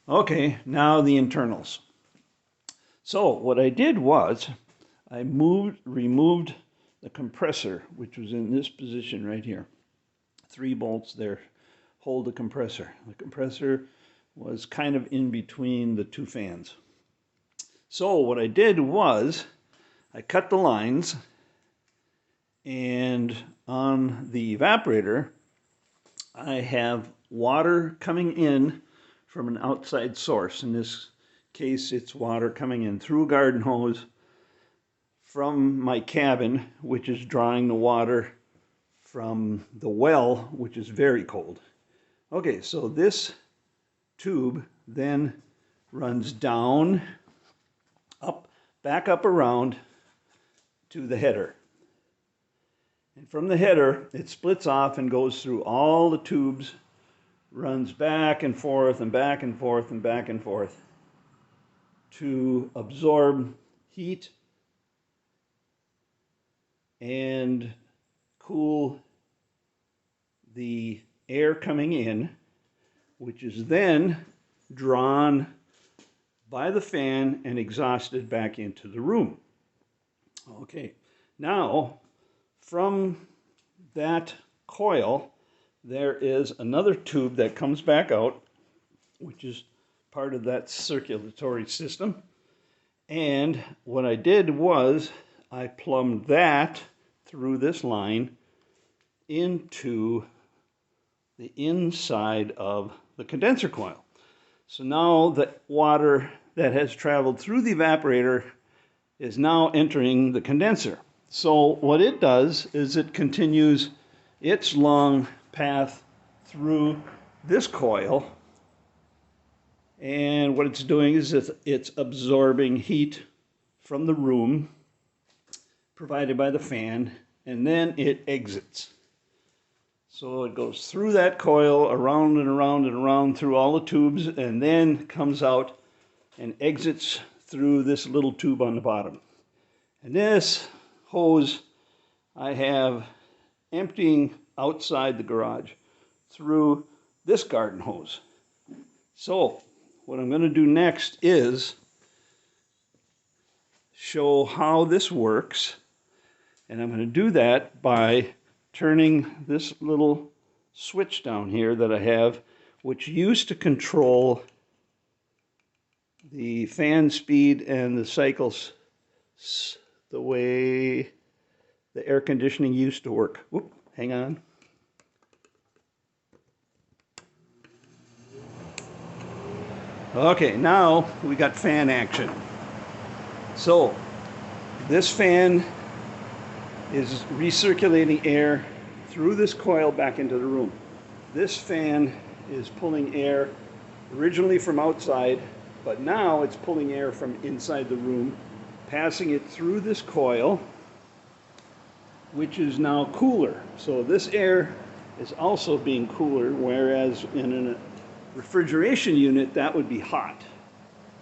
Okay, now the internals. So what I did was I removed the compressor, which was in this position right here. 3 bolts there hold the compressor. The compressor was kind of in between the 2 fans. So what I did was I cut the lines, and on the evaporator I have water coming in from an outside source. In this case, it's water coming in through a garden hose from my cabin, which is drawing the water from the well, which is very cold. Okay, so this tube then runs down, up, back up around to the header. And from the header, it splits off and goes through all the tubes, runs back and forth and back and forth and back and forth to absorb heat and cool the air coming in, which is then drawn by the fan and exhausted back into the room. Okay, now from that coil there is another tube that comes back out, which is part of that circulatory system. And what I did was I plumbed that through this line into the inside of the condenser coil. So now the water that has traveled through the evaporator is now entering the condenser. So what it does is it continues its long path through this coil, and what it's doing is it's absorbing heat from the room provided by the fan, and then it exits. So it goes through that coil, around and around and around through all the tubes, and then comes out and exits through this little tube on the bottom. And this hose I have emptying outside the garage through this garden hose. So what I'm going to do next is show how this works, and I'm going to do that by turning this little switch down here that I have, which used to control the fan speed and the cycles the way the air conditioning used to work. Whoop, hang on. Okay, now we got fan action. So this fan is recirculating air through this coil back into the room. This fan is pulling air originally from outside, but now it's pulling air from inside the room, passing it through this coil, which is now cooler. So this air is also being cooler, whereas in a refrigeration unit that would be hot.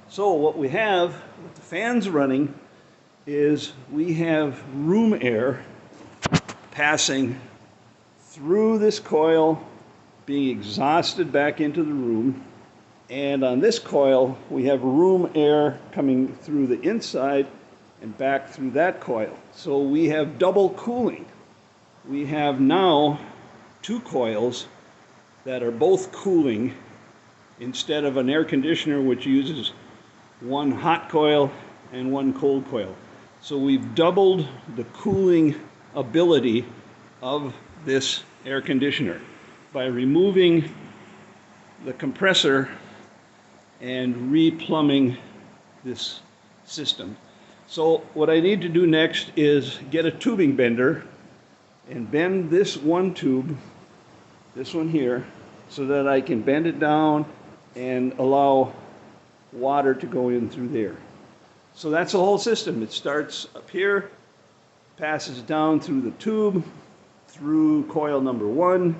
So what we have with the fans running is we have room air passing through this coil, being exhausted back into the room, and on this coil we have room air coming through the inside and back through that coil. So we have double cooling. We have now 2 coils that are both cooling instead of an air conditioner which uses 1 hot coil and 1 cold coil. So we've doubled the cooling ability of this air conditioner by removing the compressor and re-plumbing this system. So what I need to do next is get a tubing bender and bend this one tube, this one here, so that I can bend it down and allow water to go in through there. So that's the whole system. It starts up here, passes down through the tube, through coil number 1,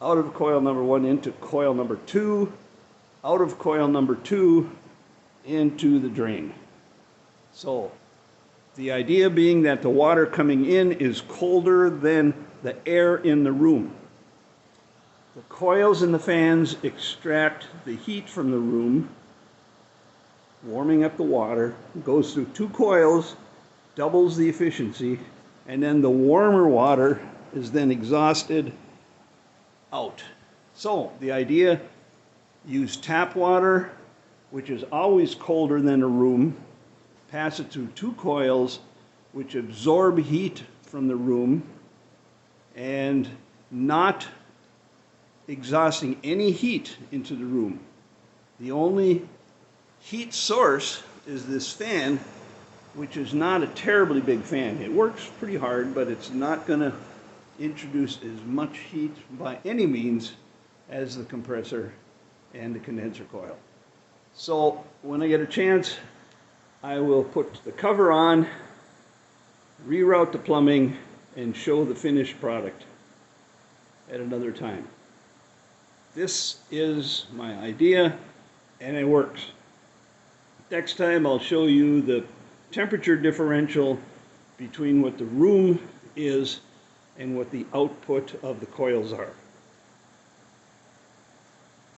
out of coil number 1 into coil number 2, out of coil number 2 into the drain. So the idea being that the water coming in is colder than the air in the room. The coils in the fans extract the heat from the room, warming up the water. It goes through 2 coils, doubles the efficiency, and then the warmer water is then exhausted out. So the idea, use tap water, which is always colder than a room, pass it through 2 coils, which absorb heat from the room, and not exhausting any heat into the room. The only heat source is this fan, which is not a terribly big fan. It works pretty hard, but it's not going to introduce as much heat by any means as the compressor and the condenser coil. So when I get a chance, I will put the cover on, reroute the plumbing, and show the finished product at another time. This is my idea, and it works. Next time I'll show you the temperature differential between what the room is and what the output of the coils are.